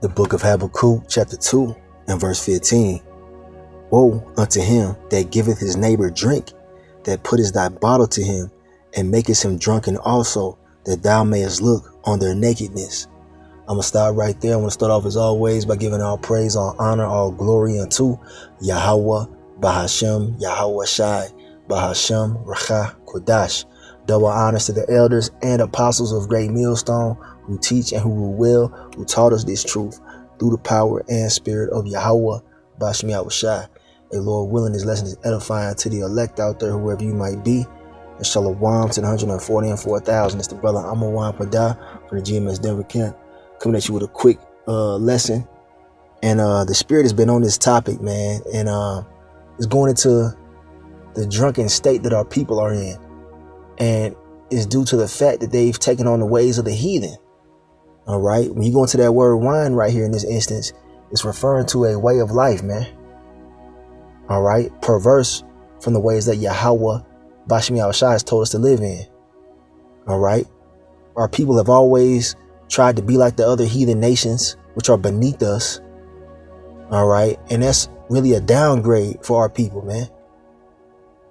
The book of Habakkuk, chapter 2, and verse 15. Woe unto him that giveth his neighbor drink, that puttest thy bottle to him, and makest him drunken also, that thou mayest look on their nakedness. I'm going to stop right there. I'm going to start off as always by giving all praise, all honor, all glory unto Yahweh, Bahashem, Yahweh Shai, Bahashem, Racha, Kodash. Double honors to the elders and apostles of Great Millstone who teach and who rule well, who taught us this truth through the power and spirit of Yahweh, Bahashem, Yahweh Shai. A Lord willing, this lesson is edifying to the elect out there, whoever you might be. And shalom to the 140 and 4,000. It's the brother Amawan Padah from the GMS Denver camp, coming at you with a quick lesson. And the spirit has been on this topic, man, and it's going into the drunken state that our people are in, and it's due to the fact that they've taken on the ways of the heathen. All right, when you go into that word wine right here in this instance, it's referring to a way of life, man. All right, perverse from the ways that Yahweh, Bahashem Yahweh Shai, has told us to live in. All right, our people have always tried to be like the other heathen nations, which are beneath us. All right, and that's really a downgrade for our people, man.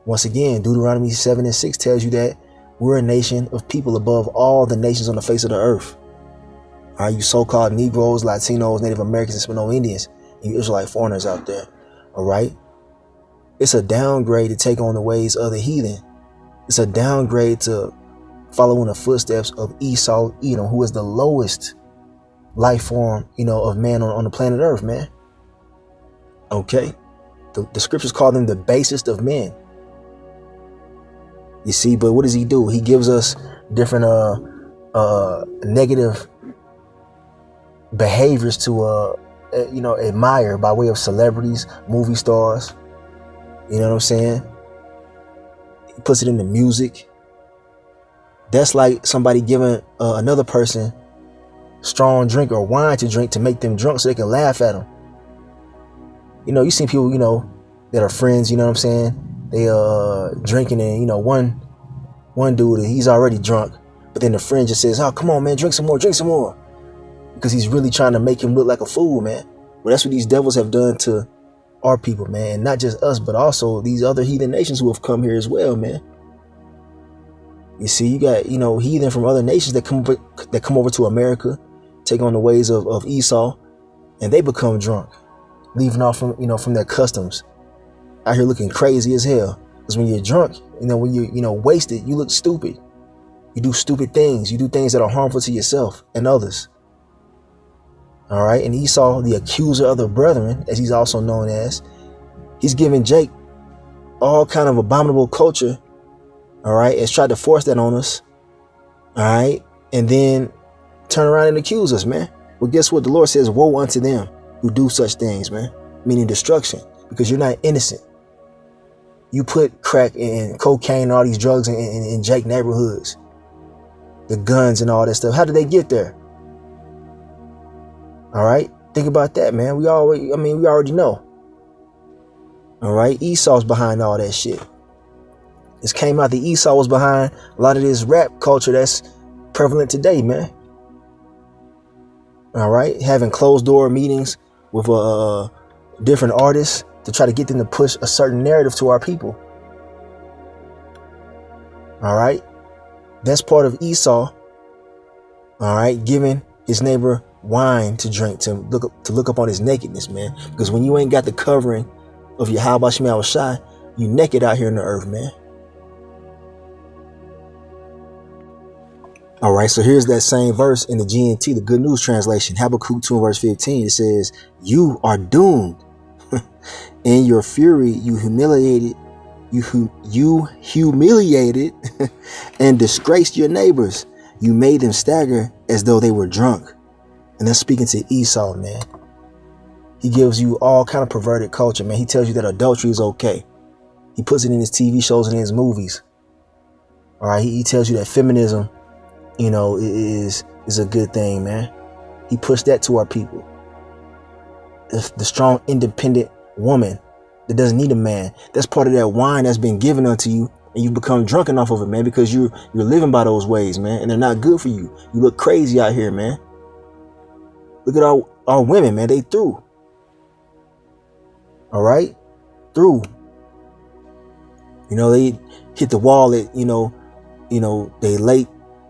Once again, Deuteronomy 7:6 tells you that we're a nation of people above all the nations on the face of the earth. All right, you so-called Negroes, Latinos, Native Americans, and Seminole Indians, and you Israelite foreigners out there. All right, it's a downgrade to take on the ways of the heathen. It's a downgrade to follow in the footsteps of Esau, Edom, who is the lowest life form, of man on the planet Earth, man. Okay, the scriptures call them the basest of men. You see, but what does he do? He gives us different negative behaviors to admire by way of celebrities, movie stars. You know what I'm saying? He puts it in the music. That's like somebody giving another person strong drink or wine to drink to make them drunk so they can laugh at them. You seen people, that are friends, you know what I'm saying? They drinking, and one dude, he's already drunk, but then the friend just says, "Oh, come on, man, drink some more," because he's really trying to make him look like a fool, man. Well, that's what these devils have done to our people, man, and not just us, but also these other heathen nations who have come here as well, man. You see, you got heathen from other nations that come over to America, take on the ways of Esau, and they become drunk, leaving off from their customs. Out here looking crazy as hell. Because when you're drunk, when you're wasted, you look stupid. You do stupid things. You do things that are harmful to yourself and others. All right. And Esau, the accuser of the brethren, as he's also known as, he's giving Jake all kind of abominable culture. All right. Has tried to force that on us. All right. And then turn around and accuse us, man. Well, guess what? The Lord says, woe unto them who do such things, man. Meaning destruction, because you're not innocent. You put crack and cocaine and all these drugs in Jake neighborhoods, the guns and all that stuff. How did they get there? All right. Think about that, man. We already know. All right. Esau's behind all that shit. This came out that Esau was behind a lot of this rap culture that's prevalent today, man. All right. Having closed door meetings with different artists to try to get them to push a certain narrative to our people. All right. That's part of Esau. All right. Giving his neighbor wine to drink, to look up on his nakedness, man. Because when you ain't got the covering of your Yahweh Bahashem Yahweh Shai, you naked out here in the earth, man. All right. So here's that same verse in the GNT, the Good News Translation, Habakkuk 2 verse 15. It says, "You are doomed. In your fury, you humiliated and disgraced your neighbors. You made them stagger as though they were drunk." And that's speaking to Esau, man. He gives you all kind of perverted culture, man. He tells you that adultery is okay. He puts it in his TV shows and in his movies. All right. He tells you that feminism, is a good thing, man. He pushed that to our people. The strong, independent woman that doesn't need a man. That's part of that wine that's been given unto you, and you become drunken off of it, man, because you're living by those ways, man, and they're not good for you. You look crazy out here, man. Look at Our women, man, they through. All right, through. You know, they hit the wall at they late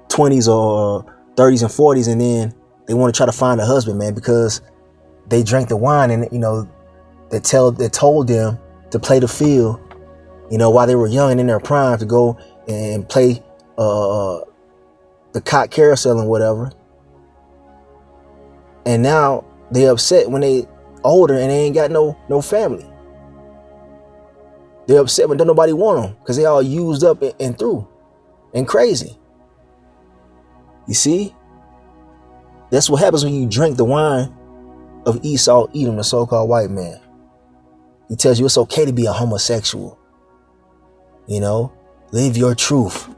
20s or 30s and 40s, and then they want to try to find a husband, man, because they drank the wine, and they told them to play the field, while they were young and in their prime, to go and play the cock carousel and whatever. And now they upset when they older and they ain't got no family. They're upset when don't nobody want them because they all used up and through and crazy. You see? That's what happens when you drink the wine of Esau, Edom, the so-called white man. He tells you it's okay to be a homosexual. Live your truth.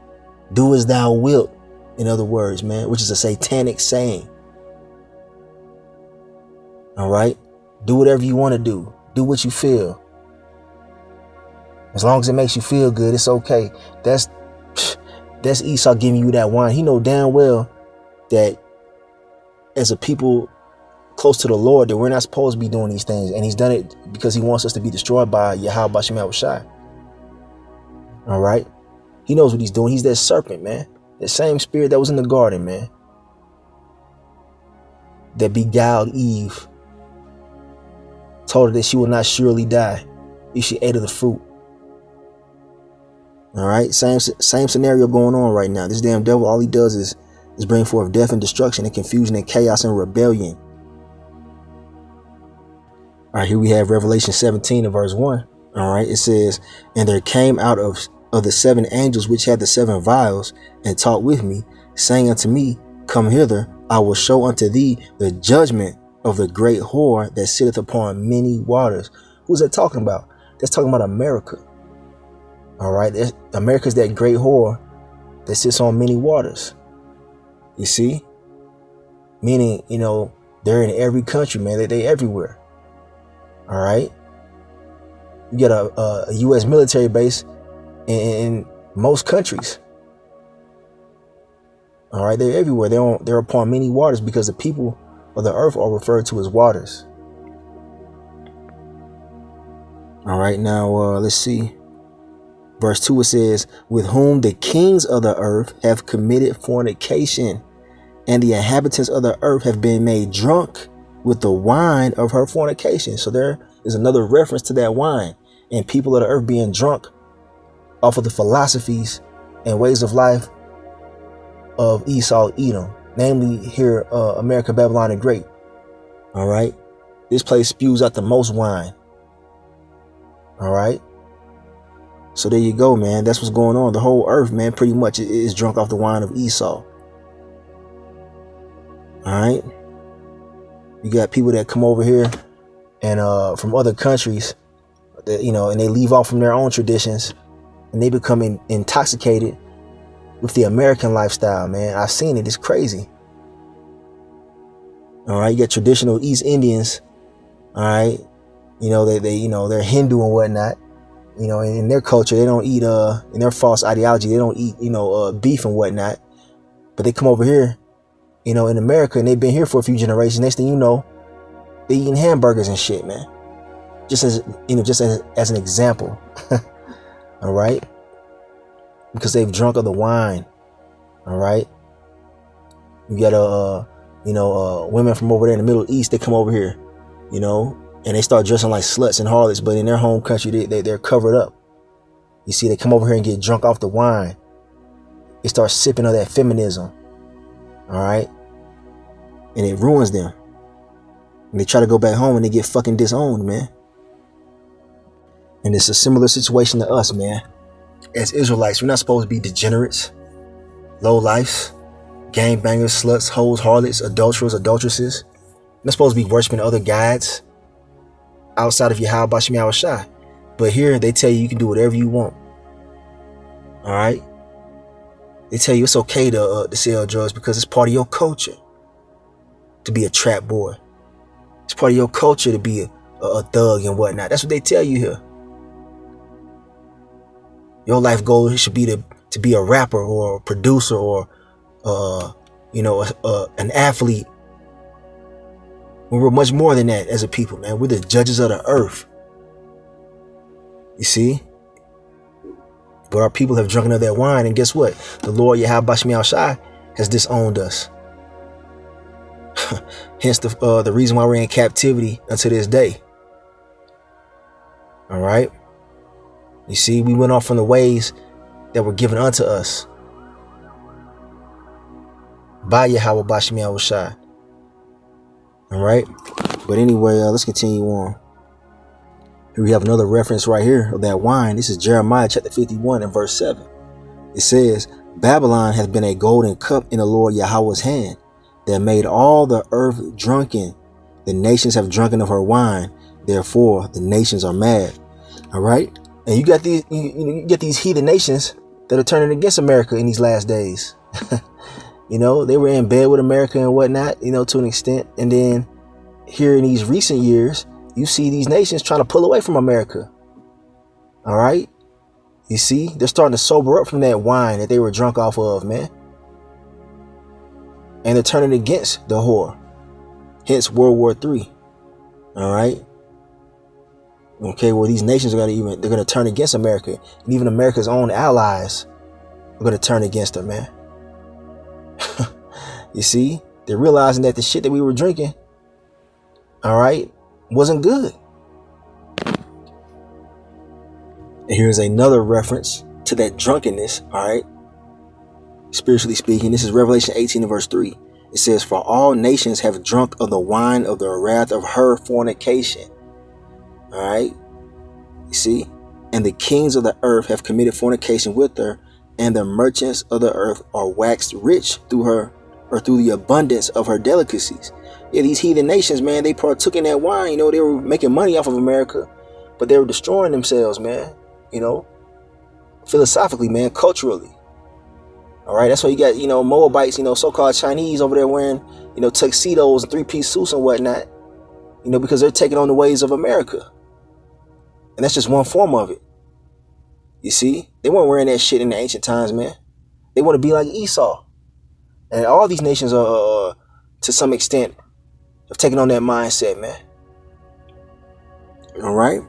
Do as thou wilt, in other words, man, which is a satanic saying. All right? Do whatever you want to do. Do what you feel. As long as it makes you feel good, it's okay. That's Esau giving you that wine. He know damn well that as a people close to the Lord, that we're not supposed to be doing these things. And he's done it because he wants us to be destroyed by Yahweh Bashem Yahushai. All right? He knows what he's doing. He's that serpent, man. The same spirit that was in the garden, man. That beguiled Eve. Told her that she will not surely die if she ate of the fruit. All right? Same scenario going on right now. This damn devil, all he does is bring forth death and destruction and confusion and chaos and rebellion. All right, here we have Revelation 17 and verse 1. All right, it says, and there came out of the 7 angels which had the 7 vials, and talked with me, saying unto me, come hither, I will show unto thee the judgment of the great whore that sitteth upon many waters. Who's that talking about? That's talking about America. All right, America's that great whore that sits on many waters. You see? Meaning, they're in every country, man. They everywhere. All right. You get a U.S. military base in most countries. All right, they're everywhere. They're upon many waters because the people of the earth are referred to as waters. All right, now let's see. Verse 2, it says, with whom the kings of the earth have committed fornication, and the inhabitants of the earth have been made drunk with the wine of her fornication. So there is another reference to that wine, and people of the earth being drunk off of the philosophies and ways of life of Esau, Edom, namely here, America, Babylon, the Great. All right. This place spews out the most wine. All right. So there you go, man. That's what's going on. The whole earth, man, pretty much is drunk off the wine of Esau. All right. You got people that come over here and from other countries, that, and they leave off from their own traditions, and they become intoxicated with the American lifestyle, man. I've seen it. It's crazy. All right. You got traditional East Indians. All right. They're Hindu and whatnot. In their culture, they don't eat, in their false ideology, they don't eat, beef and whatnot. But they come over here, in America, and they've been here for a few generations. Next thing you know, they eating hamburgers and shit, man. Just as an example. All right. Because they've drunk of the wine. All right. You got, women from over there in the Middle East, they come over here, and they start dressing like sluts and harlots, but in their home country, they're covered up. You see, they come over here and get drunk off the wine. They start sipping on that feminism. All right. And it ruins them. And they try to go back home and they get fucking disowned, man. And it's a similar situation to us, man. As Israelites, we're not supposed to be degenerates, low lifes, gangbangers, sluts, hoes, harlots, adulterers, adulteresses. We're not supposed to be worshiping other gods outside of Yahweh Bashem Yahushai. But here they tell you can do whatever you want. All right. They tell you it's okay to sell drugs because it's part of your culture to be a trap boy. It's part of your culture to be a thug and whatnot. That's what they tell you here. Your life goal should be to be a rapper or a producer or an athlete. When we're much more than that as a people, man. We're the judges of the earth. You see? But our people have drunken of that wine, and guess what? The Lord Yahweh Shai Shai has disowned us. Hence the reason why we're in captivity unto this day. All right? You see, we went off from the ways that were given unto us by Yahweh Shai Shai. All right? But anyway, let's continue on. Here we have another reference right here of that wine. This is Jeremiah chapter 51 and verse 7. It says, Babylon hath been a golden cup in the Lord Yahweh's hand, that made all the earth drunken. The nations have drunken of her wine. Therefore, the nations are mad. All right. And you got these, you get these heathen nations that are turning against America in these last days. You know, they were in bed with America and whatnot, you know, to an extent. And then here in these recent years, you see these nations trying to pull away from America. All right. You see, they're starting to sober up from that wine that they were drunk off of, man. And they're turning against the whore. Hence World War III. All right. Okay, well, these nations are they're going to turn against America. And even America's own allies are going to turn against her, man. You see, they're realizing that the shit that we were drinking, all right, wasn't good. And here's another reference to that drunkenness, all right. Spiritually speaking, this is Revelation 18 and verse 3. It says, for all nations have drunk of the wine of the wrath of her fornication. All right. You see, and the kings of the earth have committed fornication with her, and the merchants of the earth are waxed rich through her, or through the abundance of her delicacies. Yeah, these heathen nations, man, they partook in that wine. You know, they were making money off of America, but they were destroying themselves, man. You know, philosophically, man, culturally. All right, that's why you got, you know, Moabites, you know, so-called Chinese over there wearing, you know, tuxedos and three-piece suits and whatnot, you know, because they're taking on the ways of America. And that's just one form of it. You see, they weren't wearing that shit in the ancient times, man. They want to be like Esau. And all these nations are, to some extent, have taken on that mindset, man. All right.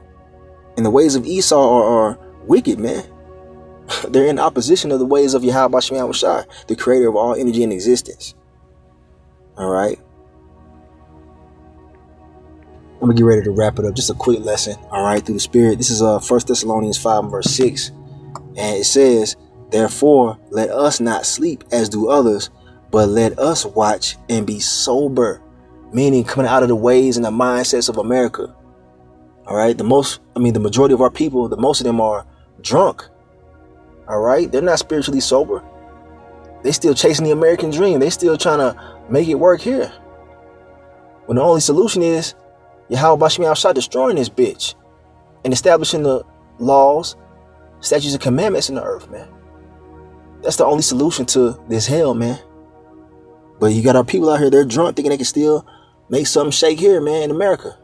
And the ways of Esau are wicked, man. They're in opposition of the ways of Yahweh Shai Shai, the creator of all energy in existence. All right. I'm gonna get ready to wrap it up. Just a quick lesson, all right, through the Spirit. This is 1 Thessalonians 5 and verse 6. And it says, therefore, let us not sleep as do others, but let us watch and be sober. Meaning coming out of the ways and the mindsets of America. All right. The majority of our people, the most of them are drunk. All right. They're not spiritually sober. They still chasing the American dream. They still trying to make it work here. When the only solution is Yahweh Shai Shai destroying this bitch and establishing the laws, statutes, and commandments in the earth, man. That's the only solution to this hell, man. But you got our people out here, they're drunk, thinking they can still make something shake here, man, in America.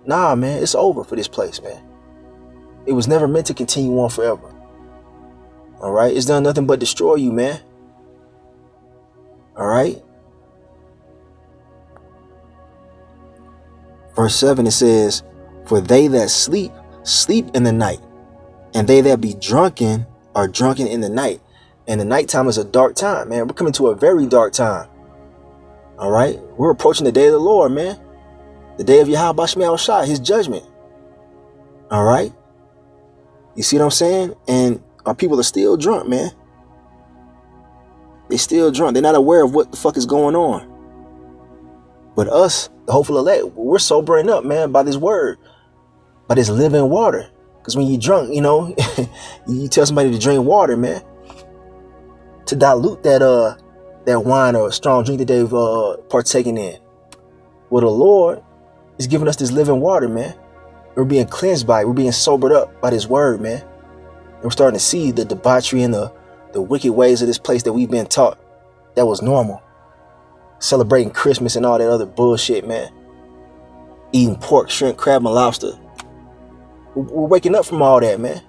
Nah, man, it's over for this place, man. It was never meant to continue on forever. All right? It's done nothing but destroy you, man. All right? Verse 7, it says, for they that sleep, sleep in the night, and they that be drunken are drunken in the night. And the nighttime is a dark time, man. We're coming to a very dark time. All right? We're approaching the day of the Lord, man. The day of Yahweh Shai Shai, his judgment. All right? You see what I'm saying? And our people are still drunk, man. They're still drunk. They're not aware of what the fuck is going on. But us, the hopeful elect, we're sobering up, man, by this word, by this living water. Because when you're drunk, you know, you tell somebody to drink water, man, to dilute that wine or strong drink that they've partaken in. Well, the Lord is giving us this living water, man. We're being cleansed by it. We're being sobered up by this word, man. And we're starting to see the debauchery and the wicked ways of this place that we've been taught that was normal. Celebrating Christmas and all that other bullshit, man. Eating pork, shrimp, crab, and lobster. We're waking up from all that, man.